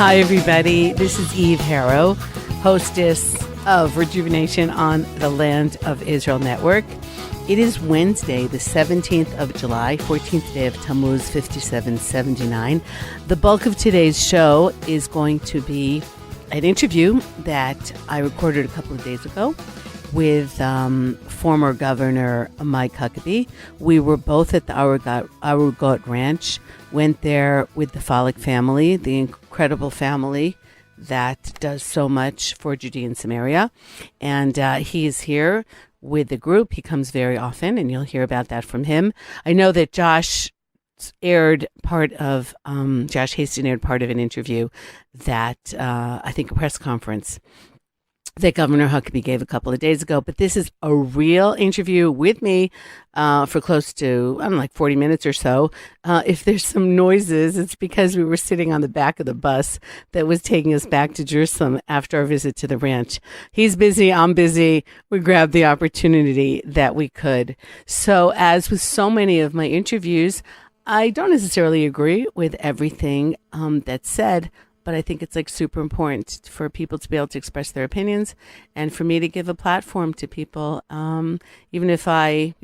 Hi, everybody. This is Eve Harrow, hostess of Rejuvenation on the Land of Israel Network. It is Wednesday, the 17th of July, 14th day of Tammuz, 5779. The bulk of today's show is going to be an interview that I recorded a couple of days ago with former Governor Mike Huckabee. We were both at the Arugot Ranch, went there with the Falic family, the incredible family that does so much for Judea and Samaria. And he is here with the group. He comes very often, and you'll hear about that from him. I know that Josh Hastings aired part of an interview that I think a press conference that Governor Huckabee gave a couple of days ago. But this is a real interview with me for close to, 40 minutes or so. If there's some noises, it's because we were sitting on the back of the bus that was taking us back to Jerusalem after our visit to the ranch. He's busy, I'm busy. We grabbed the opportunity that we could. So as with so many of my interviews, I don't necessarily agree with everything that's said, but I think it's super important for people to be able to express their opinions and for me to give a platform to people, even if I,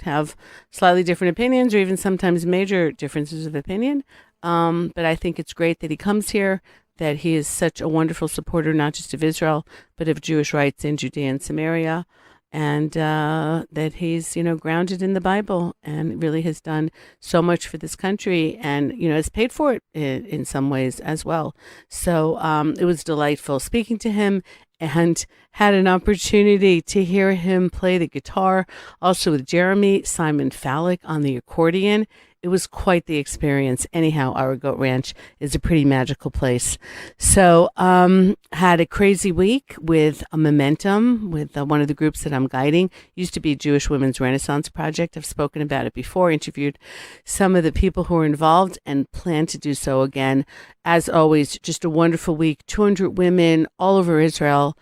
have slightly different opinions or even sometimes major differences of opinion. But I think it's great that he comes here, that he is such a wonderful supporter, not just of Israel, but of Jewish rights in Judea and Samaria. And that he's, grounded in the Bible and really has done so much for this country and, has paid for it in some ways as well. So it was delightful speaking to him and had an opportunity to hear him play the guitar, also with Jeremy, Simon Falic on the accordion. It was quite the experience. Anyhow, Arugot Ranch is a pretty magical place. So, had a crazy week with a Momentum, with one of the groups that I'm guiding. Used to be Jewish Women's Renaissance Project. I've spoken about it before, interviewed some of the people who are involved and plan to do so again. As always, just a wonderful week. 200 women all over Israel,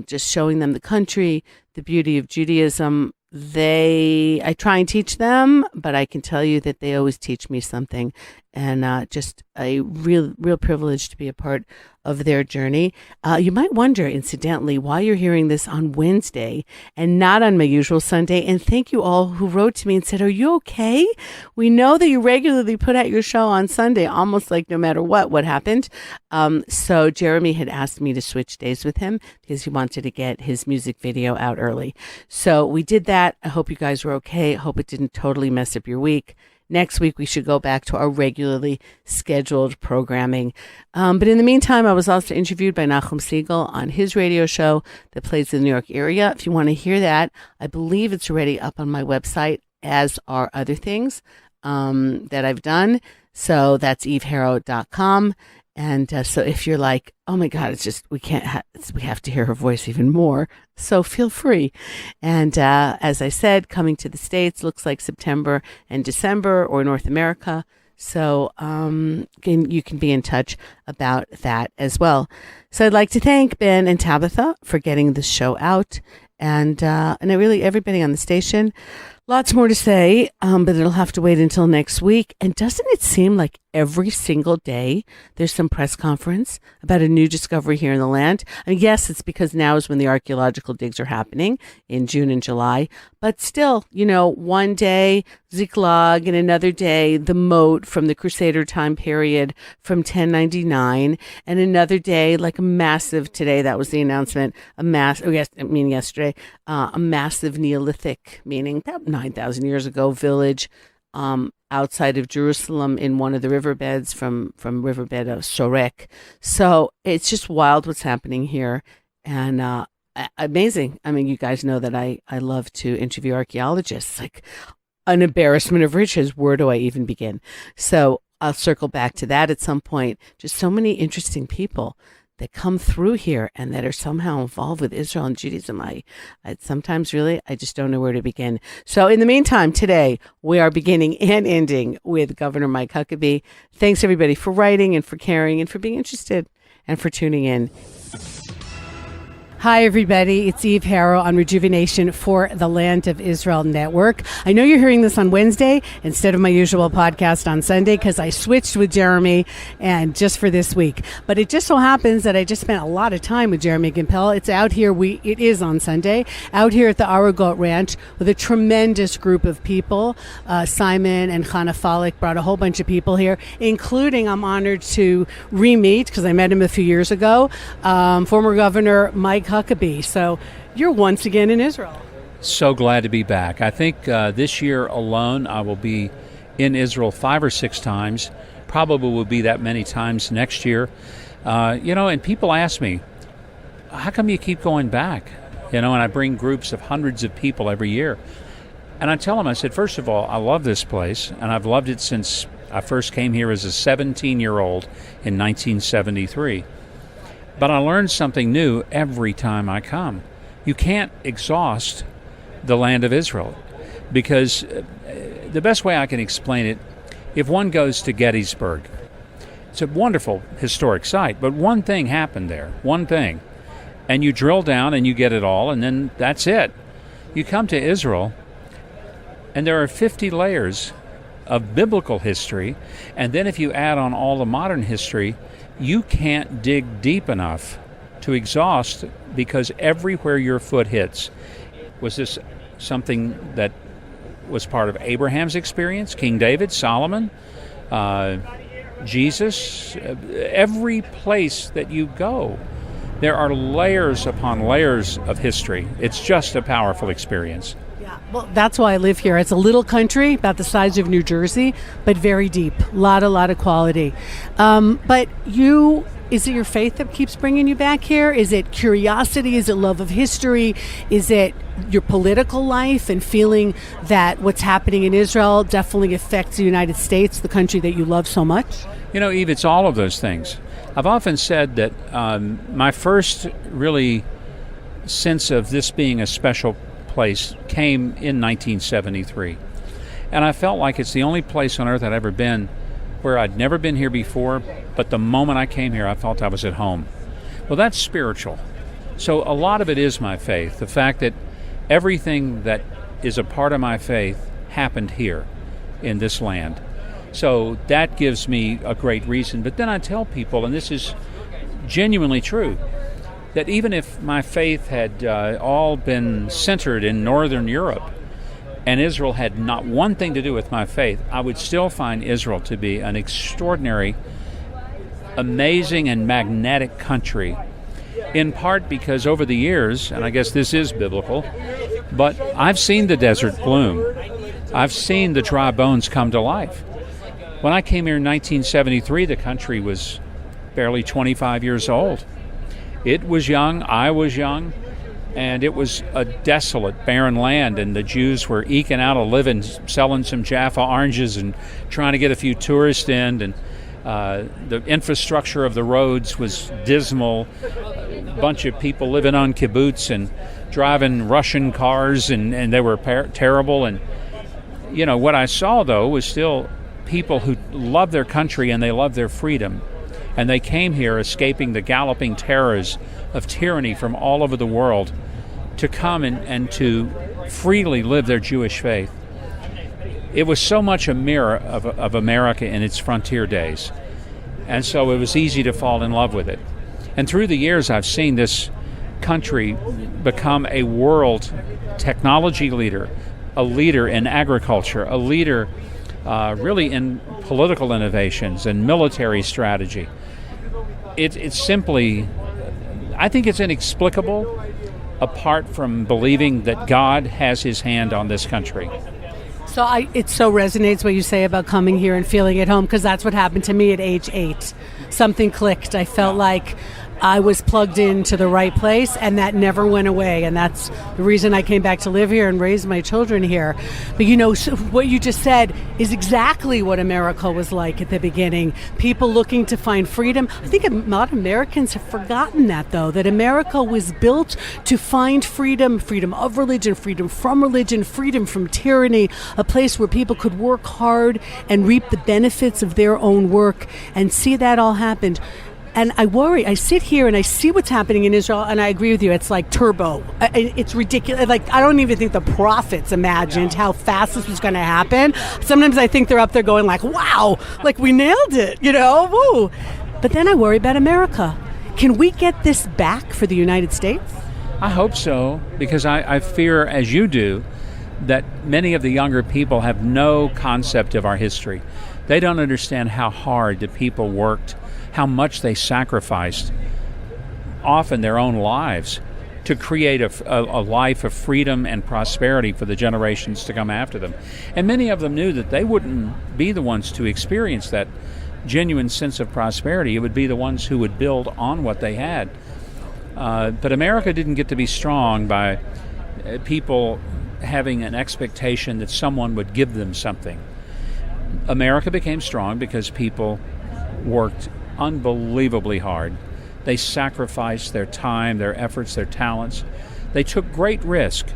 just showing them the country, the beauty of Judaism. I try and teach them, but I can tell you that they always teach me something, and just a real privilege to be a part of their journey. You might wonder, incidentally, why you're hearing this on Wednesday and not on my usual Sunday. And thank you all who wrote to me and said, "Are you okay? We know that you regularly put out your show on Sunday, almost like no matter what happened." So Jeremy had asked me to switch days with him because he wanted to get his music video out early. So we did that. I hope you guys were okay. I hope it didn't totally mess up your week. Next week, we should go back to our regularly scheduled programming. But in the meantime, I was also interviewed by Nachum Siegel on his radio show that plays in the New York area. If you want to hear that, I believe it's already up on my website, as are other things that I've done. So that's eveharrow.com. And so if you're like, oh my God, it's just, we have to hear her voice even more. So feel free. And as I said, coming to the States looks like September and December, or North America. So you can be in touch about that as well. So I'd like to thank Ben and Tabitha for getting this show out, and really everybody on the station. Lots more to say, but it'll have to wait until next week. And doesn't it seem like every single day there's some press conference about a new discovery here in the land? And yes, it's because now is when the archaeological digs are happening in June and July. But still, one day Ziklag, and another day the moat from the Crusader time period from 1099, and another day like a massive, today that was the announcement, yesterday, a massive Neolithic, meaning about 9,000 years ago, village outside of Jerusalem in one of the riverbeds from riverbed of Sorek. So it's just wild what's happening here, and amazing. I mean, you guys know that I love to interview archaeologists, like an embarrassment of riches. Where do I even begin? So I'll circle back to that at some point. Just so many interesting people that come through here and that are somehow involved with Israel and Judaism. I sometimes really, I just don't know where to begin. So in the meantime, today we are beginning and ending with Governor Mike Huckabee. Thanks everybody for writing and for caring and for being interested and for tuning in. Hi, everybody. It's Eve Harrow on Rejuvenation for the Land of Israel Network. I know you're hearing this on Wednesday instead of my usual podcast on Sunday because I switched with Jeremy and just for this week. But it just so happens that I just spent a lot of time with Jeremy Gimpel. It's out here. It is on Sunday out here at the Arugot Ranch with a tremendous group of people. Simon and Falic brought a whole bunch of people here, including I'm honored to re-meet because I met him a few years ago. Former Governor Mike Huckabee. So you're once again in Israel. So glad to be back. I think this year alone I will be in Israel 5 or 6 times. Probably will be that many times next year. And people ask me, how come you keep going back? And I bring groups of hundreds of people every year. And I tell them, I said, first of all, I love this place, and I've loved it since I first came here as a 17-year-old in 1973. But I learned something new every time I come. You can't exhaust the land of Israel because the best way I can explain it, if one goes to Gettysburg, it's a wonderful historic site, but one thing happened there, one thing, and you drill down and you get it all, and then that's it. You come to Israel, and there are 50 layers of biblical history, and then if you add on all the modern history, you can't dig deep enough to exhaust because everywhere your foot hits. Was this something that was part of Abraham's experience, King David, Solomon, Jesus? Every place that you go, there are layers upon layers of history. It's just a powerful experience. Well, that's why I live here. It's a little country about the size of New Jersey, but very deep. A lot of quality. But is it your faith that keeps bringing you back here? Is it curiosity? Is it love of history? Is it your political life and feeling that what's happening in Israel definitely affects the United States, the country that you love so much? Eve, it's all of those things. I've often said that my first really sense of this being a special place came in 1973, and I felt like it's the only place on earth I'd ever been where I'd never been here before, but the moment I came here I felt I was at home. Well, that's spiritual. So a lot of it is my faith, the fact that everything that is a part of my faith happened here in this land. So that gives me a great reason. But then I tell people, and this is genuinely true, that even if my faith had all been centered in Northern Europe and Israel had not one thing to do with my faith, I would still find Israel to be an extraordinary, amazing, and magnetic country, in part because over the years, and I guess this is biblical, but I've seen the desert bloom. I've seen the dry bones come to life. When I came here in 1973, the country was barely 25 years old. It was young, I was young, and it was a desolate, barren land, and the Jews were eking out a living, selling some Jaffa oranges and trying to get a few tourists in, and the infrastructure of the roads was dismal. A bunch of people living on kibbutz and driving Russian cars, and they were terrible. And, what I saw, though, was still people who love their country and they love their freedom. And they came here escaping the galloping terrors of tyranny from all over the world to come and to freely live their Jewish faith. It was so much a mirror of America in its frontier days. And so it was easy to fall in love with it. And through the years, I've seen this country become a world technology leader, a leader in agriculture, a leader really in political innovations and military strategy. It's simply, I think it's inexplicable apart from believing that God has his hand on this country. So it so resonates what you say about coming here and feeling at home, because that's what happened to me at age 8. Something clicked. I felt like I was plugged into the right place, and that never went away. And that's the reason I came back to live here and raise my children here. But what you just said is exactly what America was like at the beginning. People looking to find freedom. I think a lot of Americans have forgotten that, though, that America was built to find freedom, freedom of religion, freedom from tyranny, a place where people could work hard and reap the benefits of their own work, and see that all happened. And I worry. I sit here and I see what's happening in Israel, and I agree with you. It's like turbo. It's ridiculous. Like, I don't even think the prophets imagined how fast this was going to happen. Sometimes I think they're up there going like, wow, like we nailed it, woo. But then I worry about America. Can we get this back for the United States? I hope so, because I fear, as you do, that many of the younger people have no concept of our history. They don't understand how hard the people worked, how much they sacrificed, often their own lives, to create a life of freedom and prosperity for the generations to come after them. And many of them knew that they wouldn't be the ones to experience that genuine sense of prosperity. It would be the ones who would build on what they had. But America didn't get to be strong by people having an expectation that someone would give them something. America became strong because people worked unbelievably hard. They sacrificed their time, their efforts, their talents. They took great risk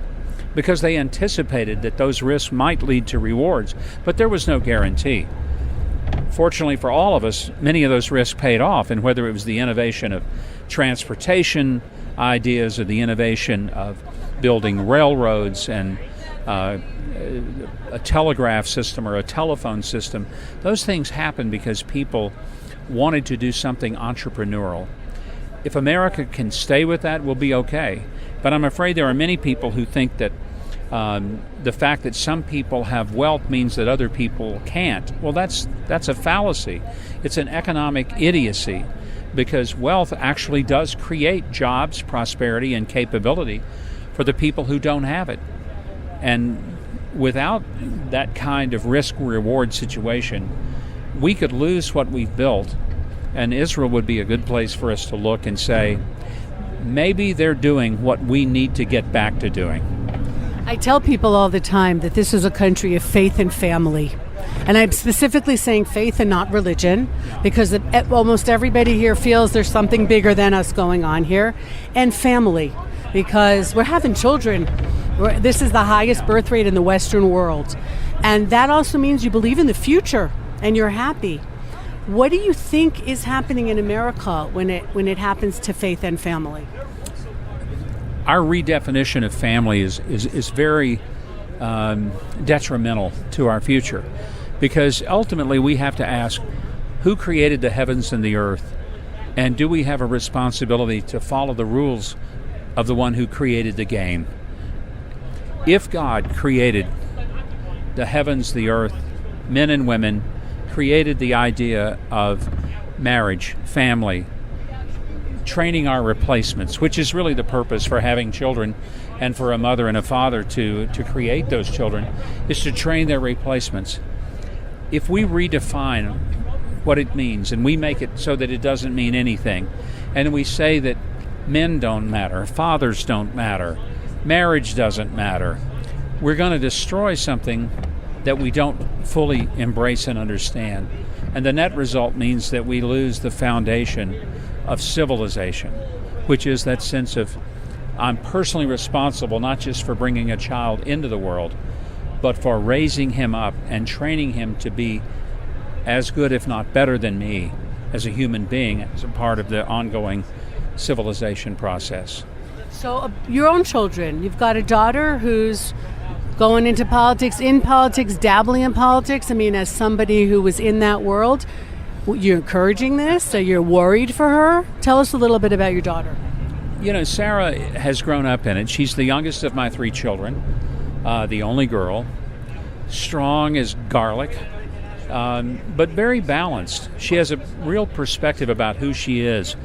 because they anticipated that those risks might lead to rewards, but there was no guarantee. Fortunately for all of us, many of those risks paid off, and whether it was the innovation of transportation ideas or the innovation of building railroads and a telegraph system or a telephone system, those things happened because people wanted to do something entrepreneurial. If America can stay with that, we'll be okay. But I'm afraid there are many people who think that the fact that some people have wealth means that other people can't. Well, that's a fallacy. It's an economic idiocy, because wealth actually does create jobs, prosperity, and capability for the people who don't have it. And without that kind of risk-reward situation, we could lose what we've built, and Israel would be a good place for us to look and say, maybe they're doing what we need to get back to doing. I tell people all the time that this is a country of faith and family. And I'm specifically saying faith and not religion, because almost everybody here feels there's something bigger than us going on here. And family, because we're having children. This is the highest birth rate in the Western world. And that also means you believe in the future and you're happy. What do you think is happening in America when it happens to faith and family? Our redefinition of family is very detrimental to our future, because ultimately we have to ask, who created the heavens and the earth, and do we have a responsibility to follow the rules of the one who created the game? If God created the heavens, the earth, men and women, created the idea of marriage, family, training our replacements, which is really the purpose for having children and for a mother and a father to create those children, is to train their replacements. If we redefine what it means and we make it so that it doesn't mean anything, and we say that men don't matter, fathers don't matter, marriage doesn't matter, we're going to destroy something that we don't fully embrace and understand. And the net result means that we lose the foundation of civilization, which is that sense of, I'm personally responsible not just for bringing a child into the world, but for raising him up and training him to be as good, if not better than me, as a human being, as a part of the ongoing civilization process. So your own children, you've got a daughter who's going into politics, dabbling in politics. I mean, as somebody who was in that world, you're encouraging this? So you're worried for her? Tell us a little bit about your daughter. You know, Sarah has grown up in it. She's the youngest of my 3 children, the only girl, strong as garlic, but very balanced. She has a real perspective about who she is.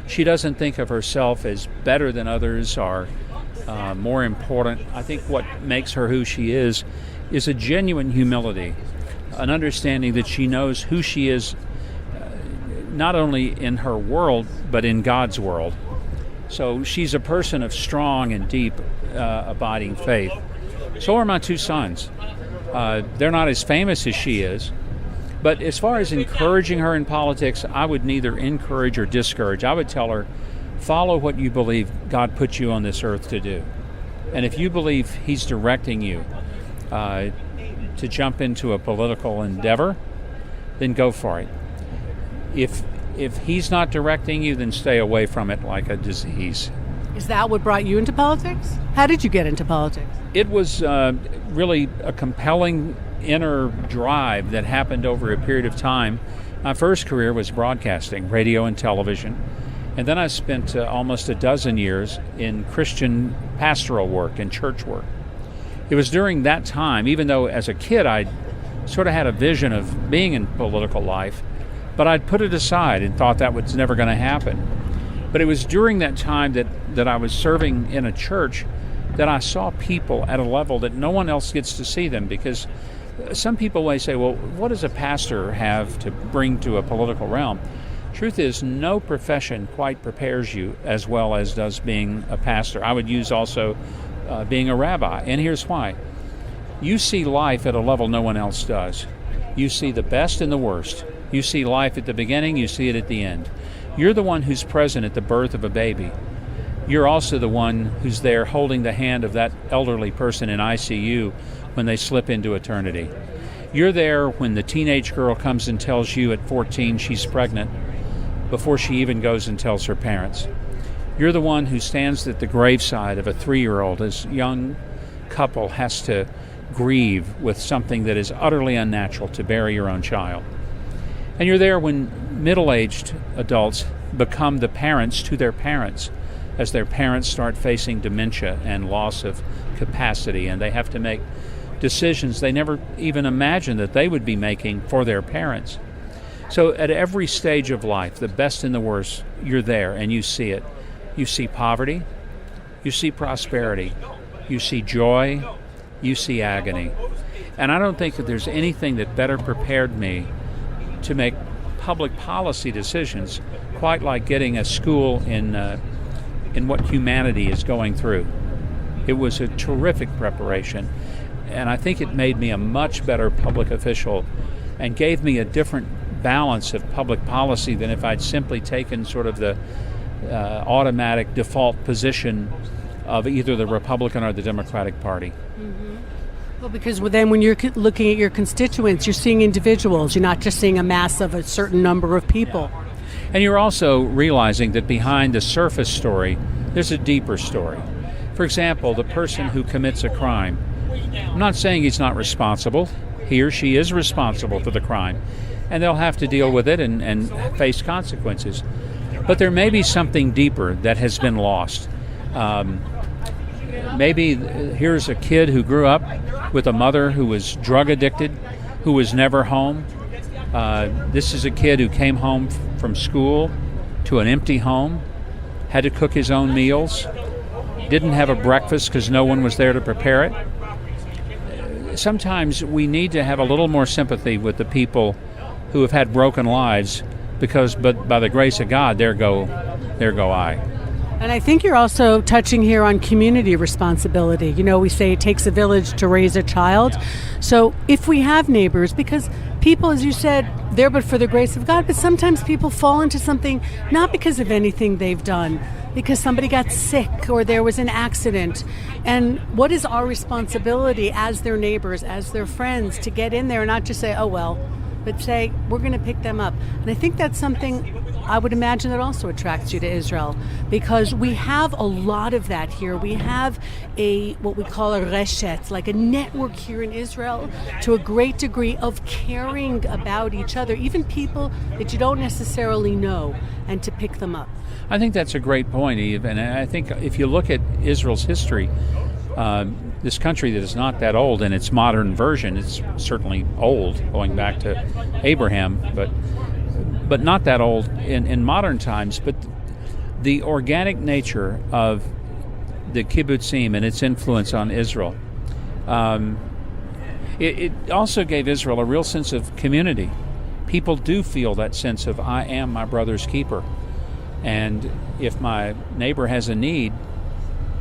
She doesn't think of herself as better than others or more important. I think what makes her who she is a genuine humility, an understanding that she knows who she is, not only in her world, but in God's world. So she's a person of strong and deep, abiding faith. So are my 2 sons. They're not as famous as she is, but as far as encouraging her in politics, I would neither encourage or discourage. I would tell her, follow what you believe God put you on this earth to do. And if you believe He's directing you to jump into a political endeavor, then go for it. If if he's not directing you, then stay away from it like a disease. Is that what brought you into politics? How did you get into politics? It was really a compelling inner drive that happened over a period of time. My first career was broadcasting, radio and television. And then I spent almost a dozen years in Christian pastoral work and church work. It was during that time, even though as a kid I sort of had a vision of being in political life, but I'd put it aside and thought that was never going to happen. But it was during that time that I was serving in a church that I saw people at a level that no one else gets to see them, because some people may say, well, what does a pastor have to bring to a political realm? Truth is, no profession quite prepares you as well as does being a pastor. I would use also being a rabbi, and here's why. You see life at a level no one else does. You see the best and the worst. You see life at the beginning, you see it at the end. You're the one who's present at the birth of a baby. You're also the one who's there holding the hand of that elderly person in ICU when they slip into eternity. You're there when the teenage girl comes and tells you at 14 she's pregnant before she even goes and tells her parents. You're the one who stands at the graveside of a 3-year-old as a young couple has to grieve with something that is utterly unnatural, to bury your own child. And you're there when middle-aged adults become the parents to their parents, as their parents start facing dementia and loss of capacity, and they have to make decisions they never even imagined that they would be making for their parents. So at every stage of life, the best and the worst, you're there and you see it. You see poverty, you see prosperity, you see joy, you see agony. And I don't think that there's anything that better prepared me to make public policy decisions quite like getting a school in what humanity is going through. It was a terrific preparation, and I think it made me a much better public official and gave me a different balance of public policy than if I'd simply taken sort of the automatic default position of either the Republican or the Democratic Party. Mm-hmm. Well, because then when you're looking at your constituents, you're seeing individuals. You're not just seeing a mass of a certain number of people. And you're also realizing that behind the surface story, there's a deeper story. For example, the person who commits a crime. I'm not saying he's not responsible. He or she is responsible for the crime, and they'll have to deal with it and face consequences. But there may be something deeper that has been lost. Maybe here's a kid who grew up with a mother who was drug addicted, who was never home. This is a kid who came home from school to an empty home, had to cook his own meals, didn't have a breakfast because no one was there to prepare it. Sometimes we need to have a little more sympathy with the people who have had broken lives, but by the grace of God, there go I. And I think you're also touching here on community responsibility. You know, we say it takes a village to raise a child. So if we have neighbors, because people, as you said, they're but for the grace of God, but sometimes people fall into something not because of anything they've done, because somebody got sick or there was an accident. And what is our responsibility as their neighbors, as their friends, to get in there and not just say, oh, well, but say, we're going to pick them up. And I think that's something I would imagine that also attracts you to Israel, because we have a lot of that here. We have what we call a reshet, like a network here in Israel, to a great degree of caring about each other, even people that you don't necessarily know, and to pick them up. I think that's a great point, Eve. And I think if you look at Israel's history, this country that is not that old in its modern version, it's certainly old, going back to Abraham, but not that old in modern times. But the organic nature of the kibbutzim and its influence on Israel, it also gave Israel a real sense of community. People do feel that sense of, I am my brother's keeper. And if my neighbor has a need,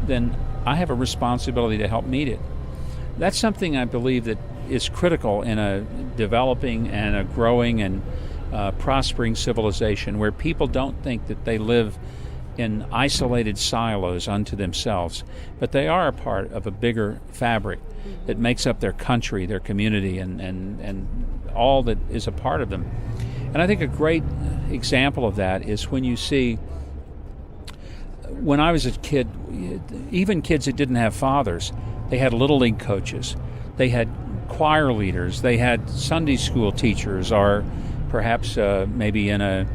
then I have a responsibility to help meet it. That's something I believe that is critical in a developing and a growing and prospering civilization, where people don't think that they live in isolated silos unto themselves, but they are a part of a bigger fabric that makes up their country, their community, and all that is a part of them. And I think a great example of that is when you see, when I was a kid, even kids that didn't have fathers, they had Little League coaches, they had choir leaders, they had Sunday school teachers, or perhaps maybe in a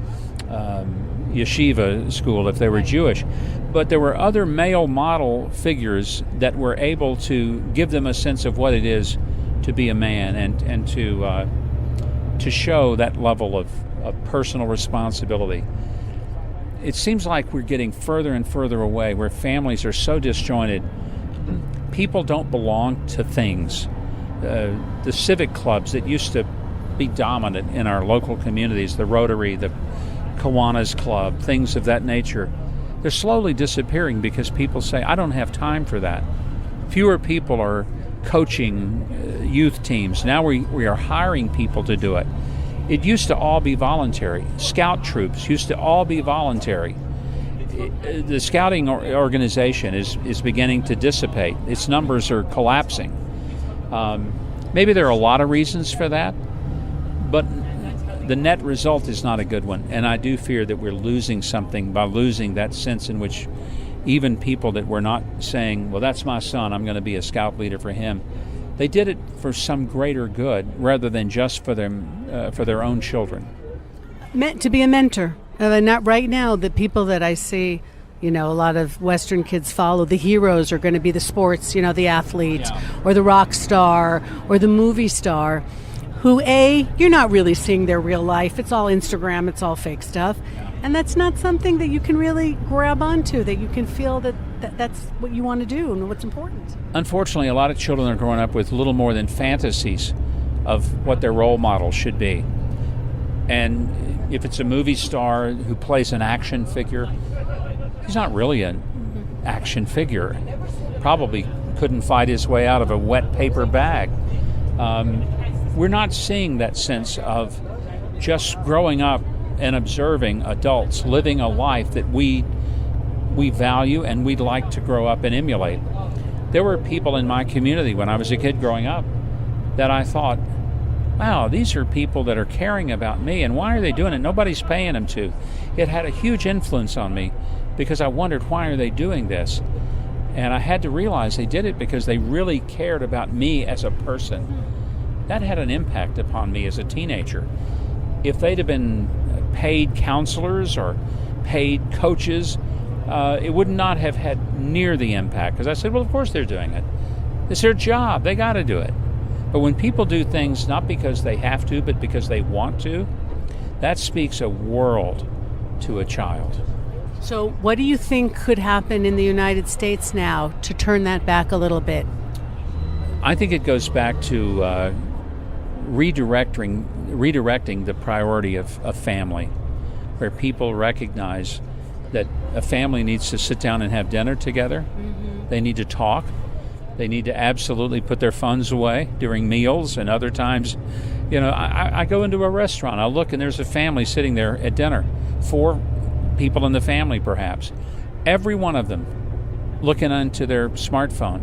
yeshiva school if they were Jewish. But there were other male model figures that were able to give them a sense of what it is to be a man, and to show that level of personal responsibility. It seems like we're getting further and further away, where families are so disjointed. People don't belong to things. The civic clubs that used to be dominant in our local communities, the Rotary, the Kiwanis Club, things of that nature, they're slowly disappearing because people say, I don't have time for that. Fewer people are coaching youth teams. Now we are hiring people to do it. It used to all be voluntary. Scout troops used to all be voluntary. The scouting organization is beginning to dissipate. Its numbers are collapsing. Maybe there are a lot of reasons for that, but the net result is not a good one. And I do fear that we're losing something by losing that sense in which even people that were not saying, well, that's my son, I'm going to be a scout leader for him, they did it for some greater good rather than just for their own children. Meant to be a mentor. Not right now, the people that I see, a lot of Western kids follow, the heroes are going to be the sports, the athlete, or the rock star, or the movie star, who, you're not really seeing their real life. It's all Instagram, it's all fake stuff. And that's not something that you can really grab onto, that you can feel that's what you want to do and what's important. Unfortunately, a lot of children are growing up with little more than fantasies of what their role model should be. And if it's a movie star who plays an action figure, he's not really an action figure. Probably couldn't fight his way out of a wet paper bag. We're not seeing that sense of just growing up and observing adults living a life that we value and we'd like to grow up and emulate. There were people in my community when I was a kid growing up that I thought, wow, these are people that are caring about me, and why are they doing it? Nobody's paying them to. It had a huge influence on me because I wondered, why are they doing this? And I had to realize they did it because they really cared about me as a person. That had an impact upon me as a teenager. If they'd have been paid counselors or paid coaches, it would not have had near the impact, because I said, well, of course they're doing it. It's their job. They got to do it. But when people do things not because they have to, but because they want to, that speaks a world to a child. So what do you think could happen in the United States now to turn that back a little bit? I think it goes back to redirecting the priority of family, where people recognize that a family needs to sit down and have dinner together. Mm-hmm. They need to talk. They need to absolutely put their phones away during meals and other times. I go into a restaurant, I'll look, and there's a family sitting there at dinner, 4 people in the family perhaps, every one of them looking into their smartphone.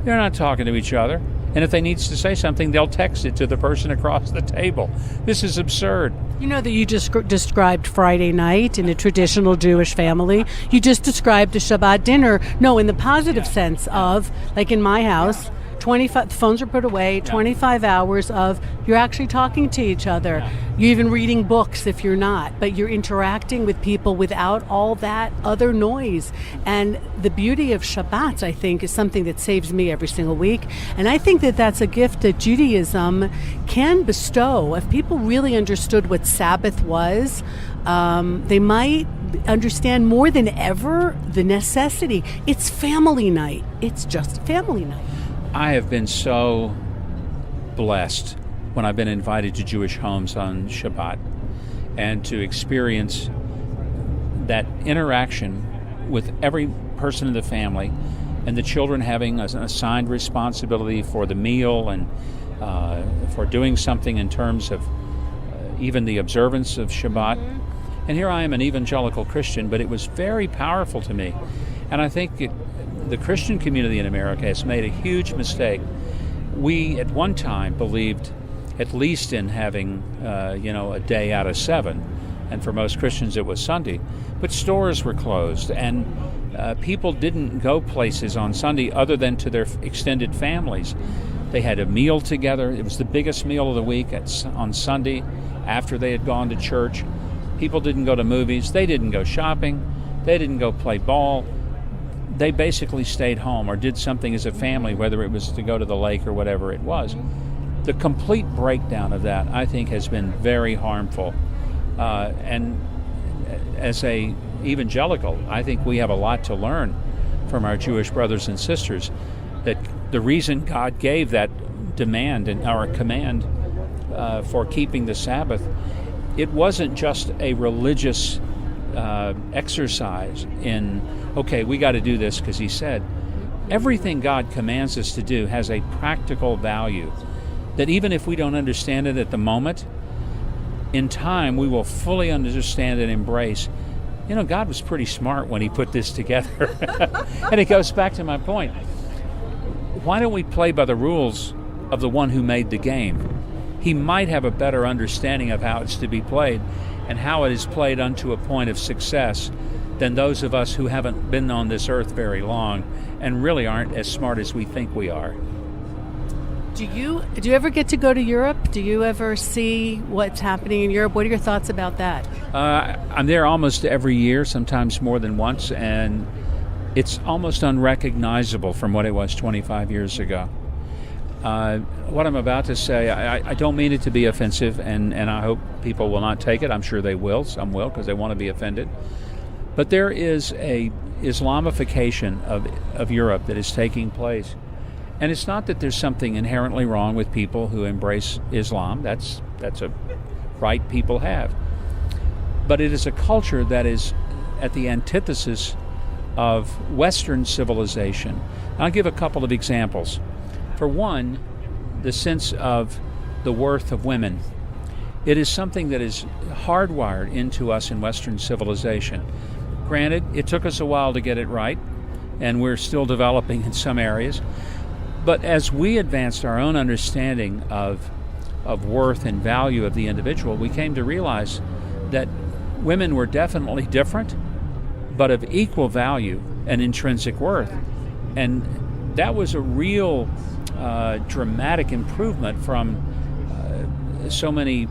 They're not talking to each other. And if they need to say something, they'll text it to the person across the table. This is absurd. You know that you just described Friday night in a traditional Jewish family. You just described a Shabbat dinner. No, in the positive sense of, like in my house, 25 phones are put away, 25 hours of you're actually talking to each other. You're even reading books if you're not, but you're interacting with people without all that other noise. And the beauty of Shabbat, I think, is something that saves me every single week. And I think that that's a gift that Judaism can bestow. If people really understood what Sabbath was, they might understand more than ever the necessity. It's family night. It's just family night. I have been so blessed when I've been invited to Jewish homes on Shabbat and to experience that interaction with every person in the family, and the children having an assigned responsibility for the meal and for doing something in terms of even the observance of Shabbat. Mm-hmm. And here I am, an evangelical Christian, but it was very powerful to me. And I think the Christian community in America has made a huge mistake. We, at one time, believed at least in having, a day out of 7. And for most Christians it was Sunday. But stores were closed, and people didn't go places on Sunday other than to their extended families. They had a meal together. It was the biggest meal of the week on Sunday after they had gone to church. People didn't go to movies. They didn't go shopping. They didn't go play ball. They basically stayed home or did something as a family, whether it was to go to the lake or whatever it was. The complete breakdown of that, I think, has been very harmful. And as a evangelical, I think we have a lot to learn from our Jewish brothers and sisters, that the reason God gave that demand and our command for keeping the Sabbath, it wasn't just a religious exercise in, okay, we got to do this because he said. Everything God commands us to do has a practical value that even if we don't understand it at the moment, in time we will fully understand and embrace. God was pretty smart when he put this together. And it goes back to my point. Why don't we play by the rules of the one who made the game? He might have a better understanding of how it's to be played and how it is played unto a point of success than those of us who haven't been on this earth very long and really aren't as smart as we think we are. Do you ever get to go to Europe? Do you ever see what's happening in Europe? What are your thoughts about that? I'm there almost every year, sometimes more than once, and it's almost unrecognizable from what it was 25 years ago. What I'm about to say, I don't mean it to be offensive, and I hope people will not take it. I'm sure they will. Some will, because they want to be offended. But there is a Islamification of Europe that is taking place. And it's not that there's something inherently wrong with people who embrace Islam. That's a right people have. But it is a culture that is at the antithesis of Western civilization. I'll give a couple of examples. For one, the sense of the worth of women. It is something that is hardwired into us in Western civilization. Granted, it took us a while to get it right, and we're still developing in some areas. But as we advanced our own understanding of worth and value of the individual, we came to realize that women were definitely different, but of equal value and intrinsic worth. And that was a real dramatic improvement from so many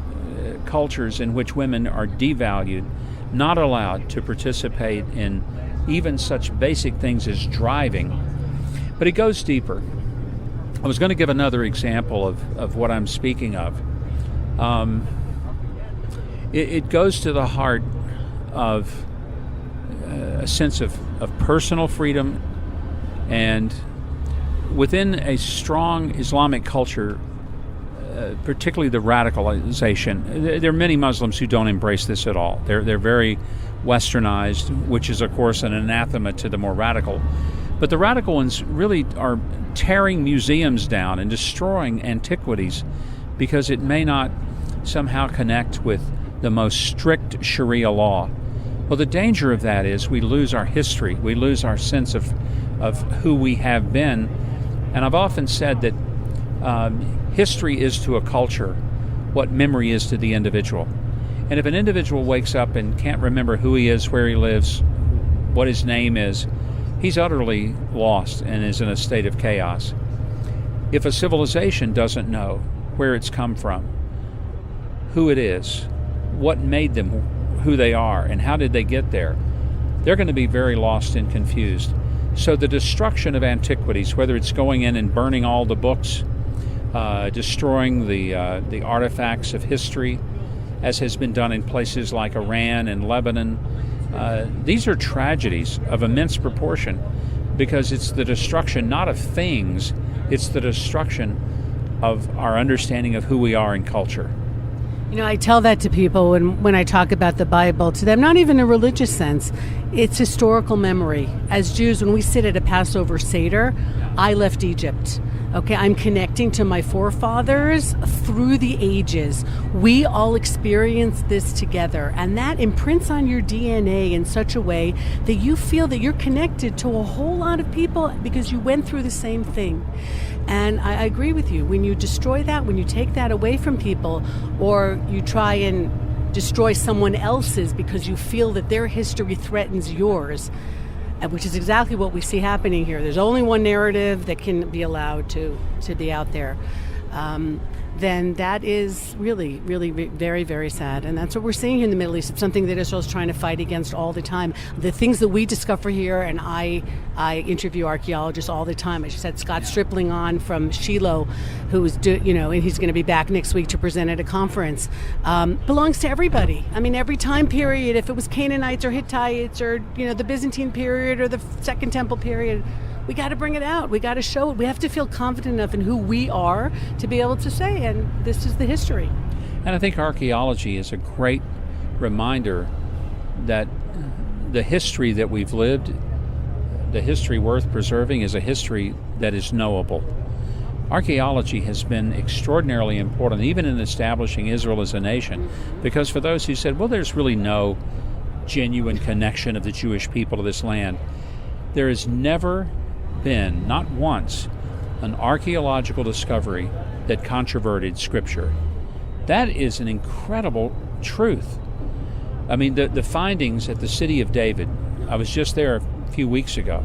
cultures in which women are devalued, not allowed to participate in even such basic things as driving. But it goes deeper. I was going to give another example of what I'm speaking of. It goes to the heart of a sense of personal freedom, and within a strong Islamic culture, particularly the radicalization. There are many Muslims who don't embrace this at all. They're very westernized, which is, of course, an anathema to the more radical. But the radical ones really are tearing museums down and destroying antiquities because it may not somehow connect with the most strict Sharia law. Well, the danger of that is we lose our history. We lose our sense of who we have been. And I've often said that history is to a culture what memory is to the individual. And if an individual wakes up and can't remember who he is, where he lives, what his name is, he's utterly lost and is in a state of chaos. If a civilization doesn't know where it's come from, who it is, what made them who they are, and how did they get there, they're going to be very lost and confused. So the destruction of antiquities, whether it's going in and burning all the books, destroying the artifacts of history, as has been done in places like Iran and Lebanon, these are tragedies of immense proportion, because it's the destruction not of things, it's the destruction of our understanding of who we are in culture. You know, I tell that to people when I talk about the Bible, to them, not even in a religious sense. It's historical memory. As Jews, when we sit at a Passover Seder, I left Egypt. Okay, I'm connecting to my forefathers through the ages. We all experience this together, and that imprints on your DNA in such a way that you feel that you're connected to a whole lot of people because you went through the same thing. And I agree with you. When you destroy that, when you take that away from people, or you try and destroy someone else's because you feel that their history threatens yours, which is exactly what we see happening here. There's only one narrative that can be allowed to be out there. Then that is really, really very, very sad. And that's what we're seeing here in the Middle East. It's something that Israel's trying to fight against all the time. The things that we discover here, and I interview archaeologists all the time. I just had Scott Stripling on from Shiloh, who's and he's going to be back next week to present at a conference. Belongs to everybody. I mean, every time period, if it was Canaanites or Hittites or, the Byzantine period or the Second Temple period, we got to bring it out. We got to show it. We have to feel confident enough in who we are to be able to say, and this is the history. And I think archaeology is a great reminder that the history that we've lived, the history worth preserving, is a history that is knowable. Archaeology has been extraordinarily important, even in establishing Israel as a nation, because for those who said, well, there's really no genuine connection of the Jewish people to this land, there has never been, not once, an archaeological discovery that controverted Scripture. That is an incredible truth. I mean, the findings at the city of David, I was just there a few weeks ago,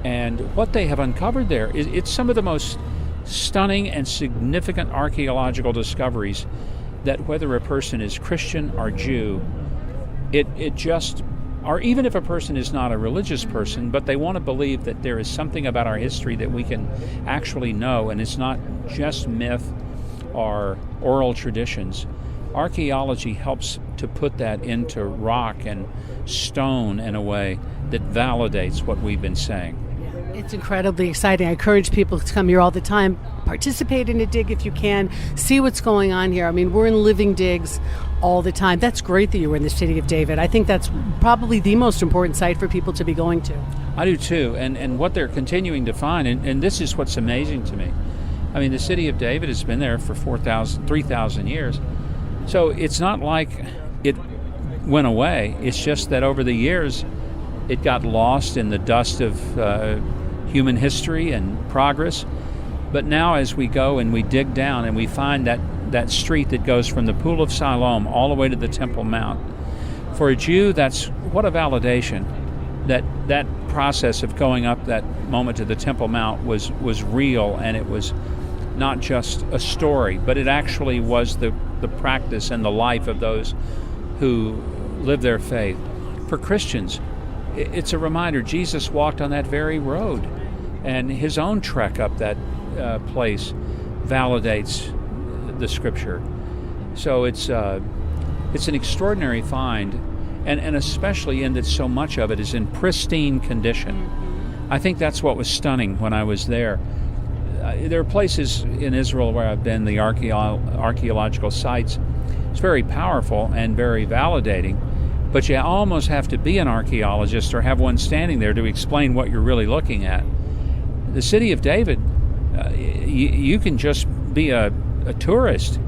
and what they have uncovered there, it's some of the most stunning and significant archaeological discoveries that, whether a person is Christian or Jew, it just, or even if a person is not a religious person, but they want to believe that there is something about our history that we can actually know, and it's not just myth or oral traditions. Archaeology helps to put that into rock and stone in a way that validates what we've been saying. It's incredibly exciting. I encourage people to come here all the time. Participate in a dig if you can. See what's going on here. I mean, we're in living digs all the time. That's great that you were in the city of David. I think that's probably the most important site for people to be going to. I do too. And what they're continuing to find, and this is what's amazing to me. I mean, the city of David has been there for 3,000 years. So it's not like it went away. It's just that over the years, it got lost in the dust of human history and progress. But now as we go and we dig down and we find that street that goes from the Pool of Siloam all the way to the Temple Mount, for a Jew, that's what a validation that process of going up that moment to the Temple Mount was real, and it was not just a story, but it actually was the practice and the life of those who live their faith. For Christians, it's a reminder Jesus walked on that very road, and his own trek up that place validates the Scripture. So it's an extraordinary find, and especially in that so much of it is in pristine condition. I think that's what was stunning when I was there. There are places in Israel where I've been, the archaeological sites. It's very powerful and very validating, but you almost have to be an archaeologist or have one standing there to explain what you're really looking at. The city of David, you can just be a tourist,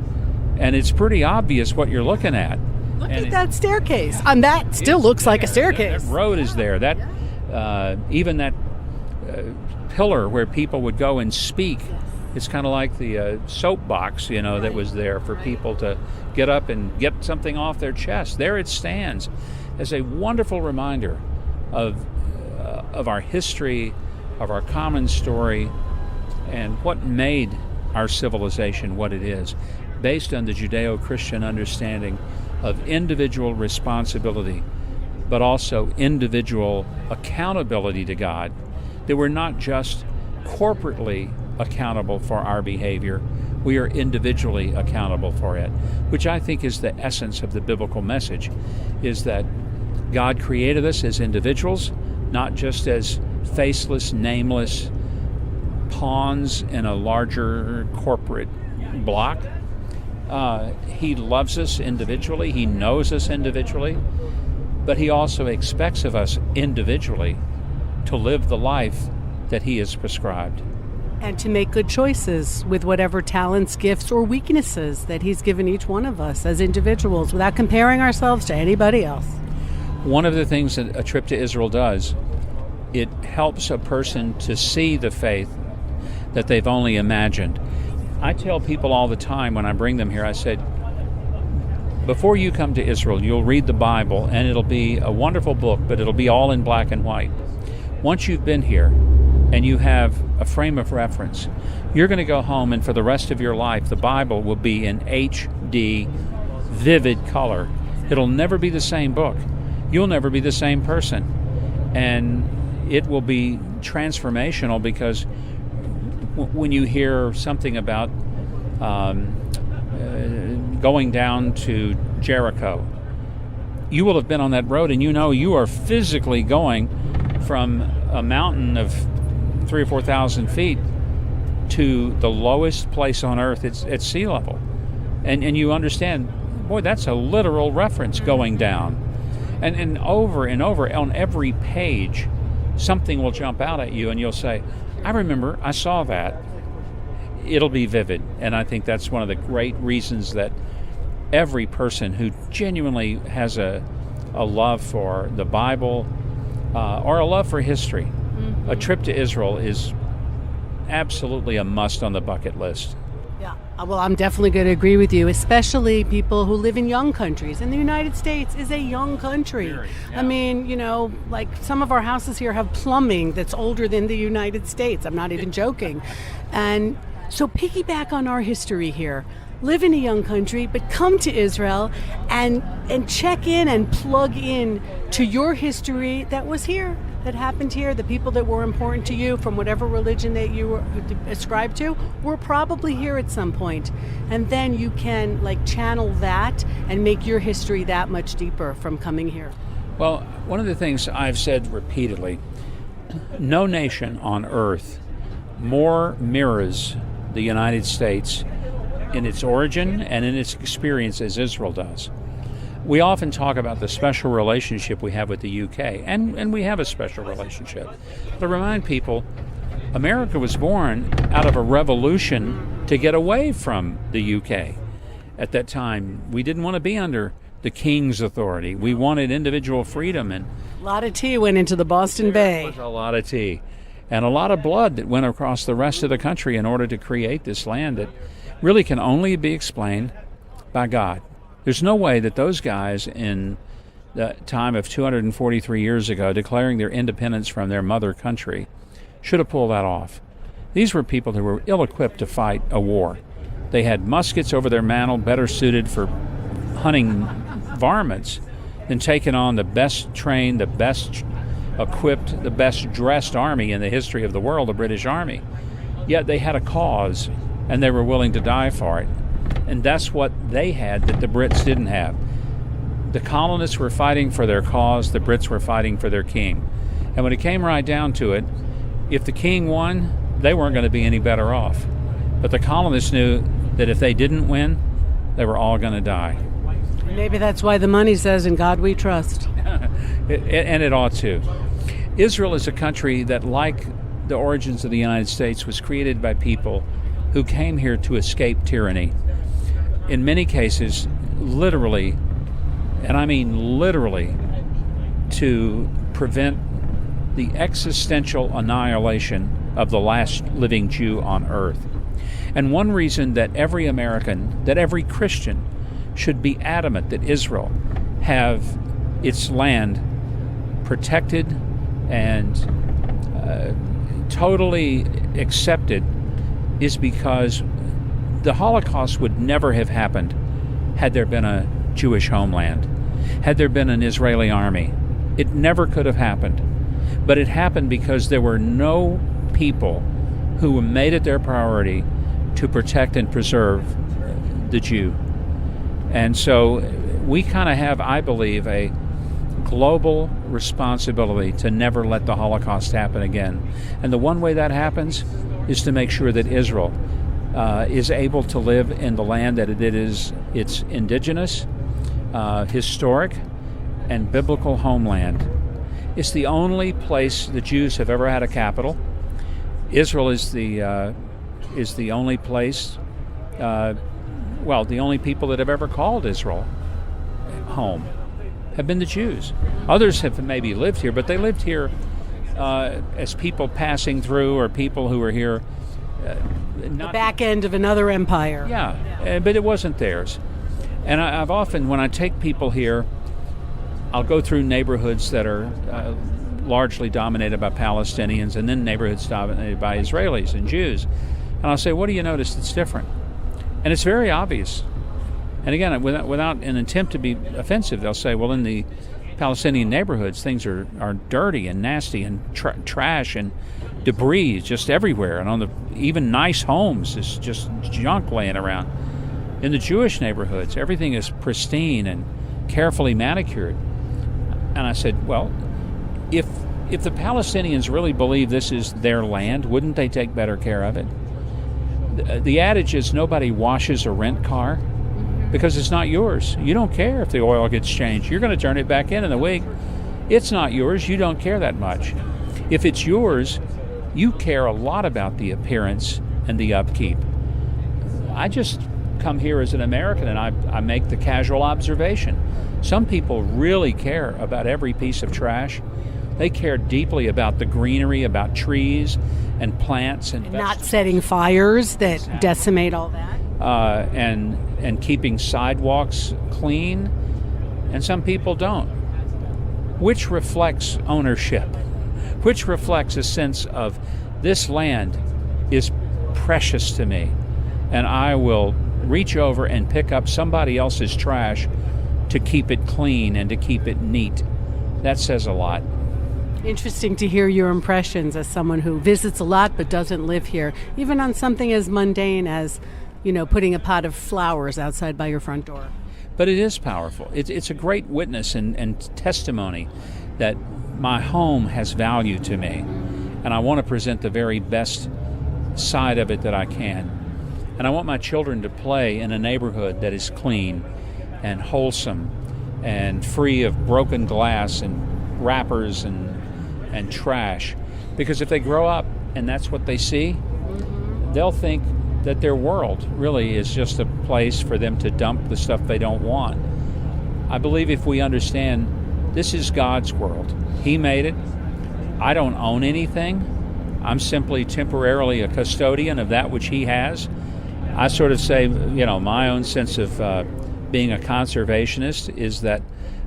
and it's pretty obvious what you're looking at. Look at that staircase. And that still looks like a staircase. That road is there. That even that pillar where people would go and speak, it's kind of like the soapbox, that was there for people to get up and get something off their chest. There it stands as a wonderful reminder of our history, of our common story, and what made our civilization what it is, based on the Judeo-Christian understanding of individual responsibility, but also individual accountability to God, that we're not just corporately accountable for our behavior, we are individually accountable for it, which I think is the essence of the biblical message, is that God created us as individuals, not just as faceless, nameless pawns in a larger corporate block. He loves us individually, he knows us individually, but he also expects of us individually to live the life that he has prescribed. and to make good choices with whatever talents, gifts, or weaknesses that he's given each one of us as individuals without comparing ourselves to anybody else. One of the things that a trip to Israel does, it helps a person to see the faith that they've only imagined. I tell people all the time when I bring them here, I said, before you come to Israel, you'll read the Bible, and it'll be a wonderful book, but it'll be all in black and white. Once you've been here and you have a frame of reference, you're going to go home, and for the rest of your life, the Bible will be in HD, vivid color. It'll never be the same book. You'll never be the same person. And it will be transformational, because when you hear something about going down to Jericho, you will have been on that road, and you know you are physically going from a mountain of 3,000 or 4,000 feet to the lowest place on earth. It's at sea level. And you understand, boy, that's a literal reference going down. And over on every page, something will jump out at you, and you'll say, I remember, I saw that. It'll be vivid. And I think that's one of the great reasons that every person who genuinely has a love for the Bible or a love for history, a trip to Israel is absolutely a must on the bucket list. Yeah, well, I'm definitely going to agree with you, especially people who live in young countries. And the United States is a young country. Very, yeah. I mean, like some of our houses here have plumbing that's older than the United States. I'm not even joking. And so piggyback on our history here. Live in a young country, but come to Israel and check in and plug in to your history that was here, that happened here. The people that were important to you from whatever religion that you were ascribed to were probably here at some point. And then you can channel that and make your history that much deeper from coming here. Well, one of the things I've said repeatedly, no nation on earth more mirrors the United States in its origin and in its experience as Israel does. We often talk about the special relationship we have with the UK, and we have a special relationship. But remind people, America was born out of a revolution to get away from the UK. At that time, we didn't want to be under the king's authority. We wanted individual freedom. And a lot of tea went into the Boston Bay. There was a lot of tea. And a lot of blood that went across the rest of the country in order to create this land that really can only be explained by God. There's no way that those guys in the time of 243 years ago declaring their independence from their mother country should have pulled that off. These were people who were ill-equipped to fight a war. They had muskets over their mantle, better suited for hunting varmints than taking on the best trained, the best equipped, the best dressed army in the history of the world, the British Army. Yet they had a cause, and they were willing to die for it. And that's what they had that the Brits didn't have. The colonists were fighting for their cause, the Brits were fighting for their king. And when it came right down to it, if the king won, they weren't going to be any better off. But the colonists knew that if they didn't win, they were all going to die. Maybe that's why the money says, "In God we trust." And it ought to. Israel is a country that, like the origins of the United States, was created by people who came here to escape tyranny. In many cases, literally, and I mean literally, to prevent the existential annihilation of the last living Jew on earth. And one reason that every American, that every Christian, should be adamant that Israel have its land protected and totally accepted is because the Holocaust would never have happened had there been a Jewish homeland, had there been an Israeli army. It never could have happened. But it happened because there were no people who made it their priority to protect and preserve the Jew. And so we kind of have, I believe, a global responsibility to never let the Holocaust happen again. And the one way that happens is to make sure that Israel is able to live in the land that it is its indigenous, historic, and biblical homeland. It's the only place the Jews have ever had a capital. Israel is the only place, the only people that have ever called Israel home have been the Jews. Others have maybe lived here, but they lived here as people passing through, or people who were here. The back end of another empire. Yeah, but it wasn't theirs. And I've often, when I take people here, I'll go through neighborhoods that are largely dominated by Palestinians, and then neighborhoods dominated by Israelis and Jews. And I'll say, what do you notice that's different? And it's very obvious. And again, without an attempt to be offensive, they'll say, well, in the Palestinian neighborhoods, things are dirty and nasty, and trash and debris just everywhere. And on even nice homes, there's just junk laying around. In the Jewish neighborhoods, everything is pristine and carefully manicured. And I said, well, if the Palestinians really believe this is their land, wouldn't they take better care of it? The adage is nobody washes a rent car because it's not yours. You don't care if the oil gets changed. You're going to turn it back in a week. It's not yours. You don't care that much. If it's yours, you care a lot about the appearance and the upkeep. I just come here as an American, and I make the casual observation. Some people really care about every piece of trash. They care deeply about the greenery, about trees and plants and not setting fires that decimate all that. And keeping sidewalks clean, and some people don't, which reflects ownership, which reflects a sense of this land is precious to me, and I will reach over and pick up somebody else's trash to keep it clean and to keep it neat. That says a lot. Interesting to hear your impressions as someone who visits a lot but doesn't live here, even on something as mundane as, putting a pot of flowers outside by your front door. But it is powerful. It's a great witness and testimony that my home has value to me, and I want to present the very best side of it that I can. And I want my children to play in a neighborhood that is clean and wholesome and free of broken glass and wrappers and trash. Because if they grow up and that's what they see, they'll think that their world really is just a place for them to dump the stuff they don't want. I believe if we understand this is God's world, He made it. I don't own anything. I'm simply temporarily a custodian of that which He has. I sort of say, my own sense of being a conservationist is that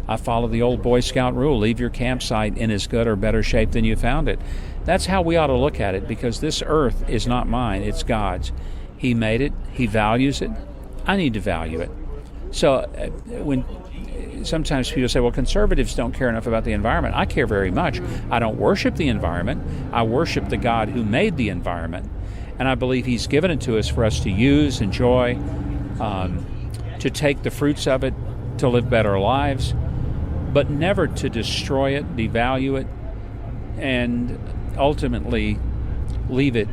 I follow the old Boy Scout rule: leave your campsite in as good or better shape than you found it. That's how we ought to look at it, because this earth is not mine, it's God's. He made it, He values it. I need to value it. So when sometimes people say, well, conservatives don't care enough about the environment. I care very much. I don't worship the environment. I worship the God who made the environment. And I believe He's given it to us for us to use, enjoy, to take the fruits of it, to live better lives, but never to destroy it, devalue it, and ultimately leave it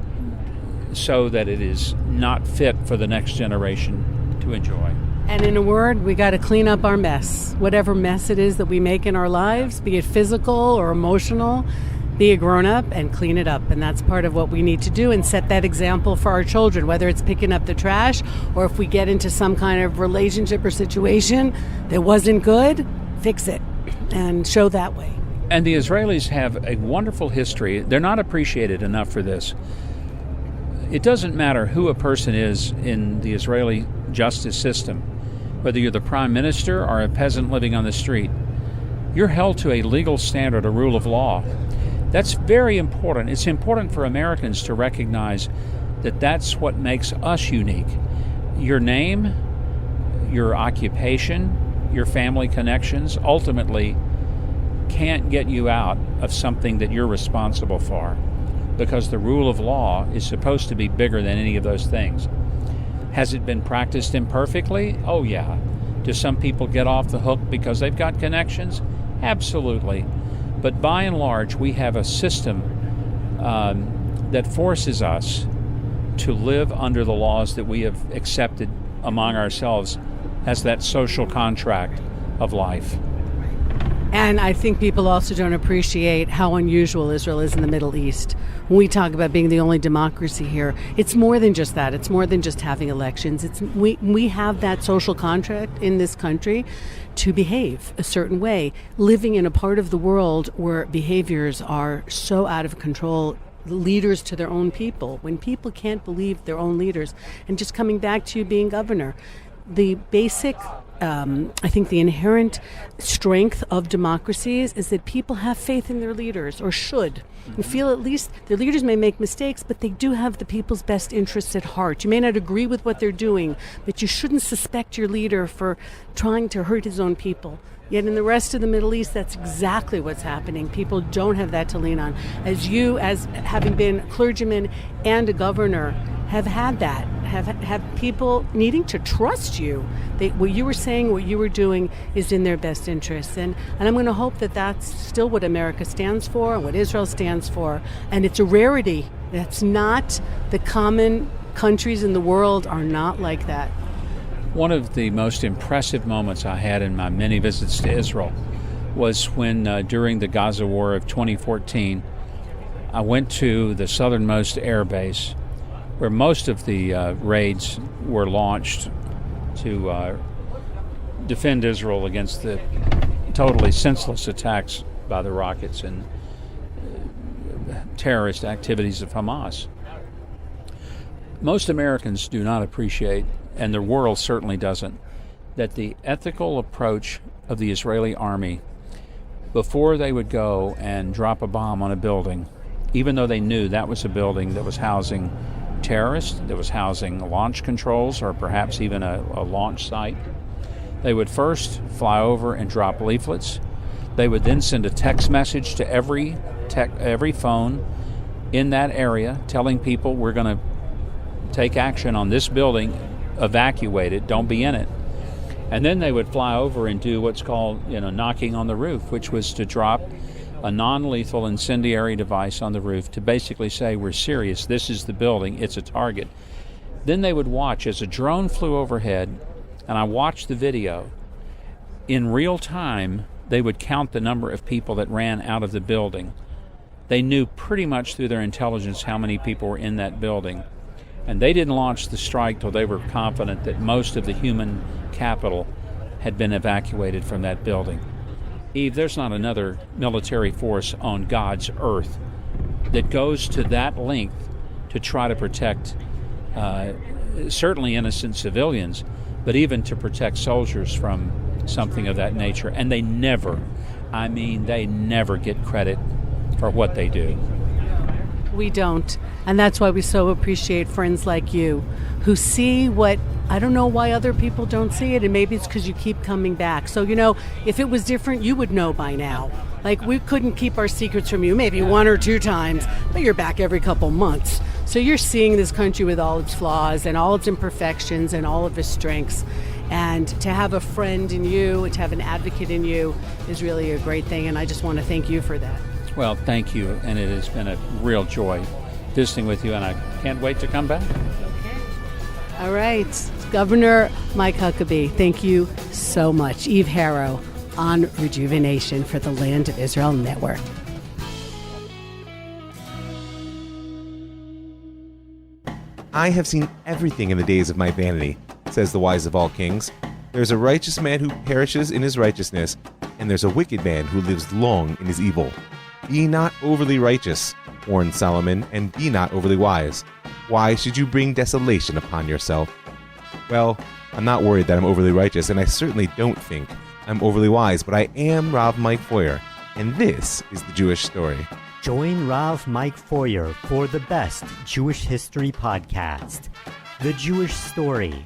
so that it is not fit for the next generation to enjoy. And in a word, we got to clean up our mess. Whatever mess it is that we make in our lives, be it physical or emotional, be a grown-up and clean it up. And that's part of what we need to do, and set that example for our children, whether it's picking up the trash or if we get into some kind of relationship or situation that wasn't good, fix it and show that way. And the Israelis have a wonderful history. They're not appreciated enough for this. It doesn't matter who a person is in the Israeli justice system, whether you're the prime minister or a peasant living on the street. You're held to a legal standard, a rule of law. That's very important. It's important for Americans to recognize that that's what makes us unique. Your name, your occupation, your family connections ultimately can't get you out of something that you're responsible for, because the rule of law is supposed to be bigger than any of those things. Has it been practiced imperfectly? Oh, yeah. Do some people get off the hook because they've got connections? Absolutely. But by and large, we have a system that forces us to live under the laws that we have accepted among ourselves as that social contract of life. And I think people also don't appreciate how unusual Israel is in the Middle East. When we talk about being the only democracy here, it's more than just that. It's more than just having elections. We have that social contract in this country to behave a certain way, living in a part of the world where behaviors are so out of control, leaders to their own people, when people can't believe their own leaders. And just coming back to you being governor, the basic, I think the inherent strength of democracies is that people have faith in their leaders, or should, and feel at least their leaders may make mistakes, but they do have the people's best interests at heart. You may not agree with what they're doing, but you shouldn't suspect your leader for trying to hurt his own people. Yet in the rest of the Middle East, that's exactly what's happening. People don't have that to lean on. As you, as having been a clergyman and a governor, have had that, have people needing to trust you. What you were saying, what you were doing is in their best interests. And I'm going to hope that that's still what America stands for and what Israel stands for. And it's a rarity. That's not the common countries in the world are not like that. One of the most impressive moments I had in my many visits to Israel was when, during the Gaza War of 2014, I went to the southernmost air base where most of the raids were launched to defend Israel against the totally senseless attacks by the rockets and terrorist activities of Hamas. Most Americans do not appreciate, and the world certainly doesn't, that the ethical approach of the Israeli army before they would go and drop a bomb on a building, even though they knew that was a building that was housing terrorists, that was housing launch controls, or perhaps even a launch site, they would first fly over and drop leaflets. They would then send a text message to every phone in that area telling people, we're going to take action on this building, evacuate it, don't be in it. And then they would fly over and do what's called, knocking on the roof, which was to drop a non-lethal incendiary device on the roof to basically say, we're serious, this is the building, it's a target. Then they would watch as a drone flew overhead, and I watched the video. In real time, they would count the number of people that ran out of the building. They knew pretty much through their intelligence how many people were in that building. And they didn't launch the strike till they were confident that most of the human capital had been evacuated from that building. Eve, there's not another military force on God's earth that goes to that length to try to protect certainly innocent civilians, but even to protect soldiers from something of that nature. And they never get credit for what they do. We don't. And that's why we so appreciate friends like you who see what, I don't know why other people don't see it, and maybe it's because you keep coming back. So, if it was different, you would know by now. Like, we couldn't keep our secrets from you, maybe one or two times, but you're back every couple months. So you're seeing this country with all its flaws and all its imperfections and all of its strengths. And to have a friend in you, to have an advocate in you is really a great thing, and I just want to thank you for that. Well, thank you, and it has been a real joy visiting with you, and I can't wait to come back. Okay. All right. Governor Mike Huckabee, thank you so much. Eve Harrow on Rejuvenation for the Land of Israel Network. I have seen everything in the days of my vanity, says the wise of all kings. There's a righteous man who perishes in his righteousness, and there's a wicked man who lives long in his evil. Be not overly righteous, warned Solomon, and be not overly wise. Why should you bring desolation upon yourself? Well, I'm not worried that I'm overly righteous, and I certainly don't think I'm overly wise, but I am Rav Mike Feuer, and this is the Jewish Story. Join Rav Mike Feuer for the best Jewish history podcast, The Jewish Story.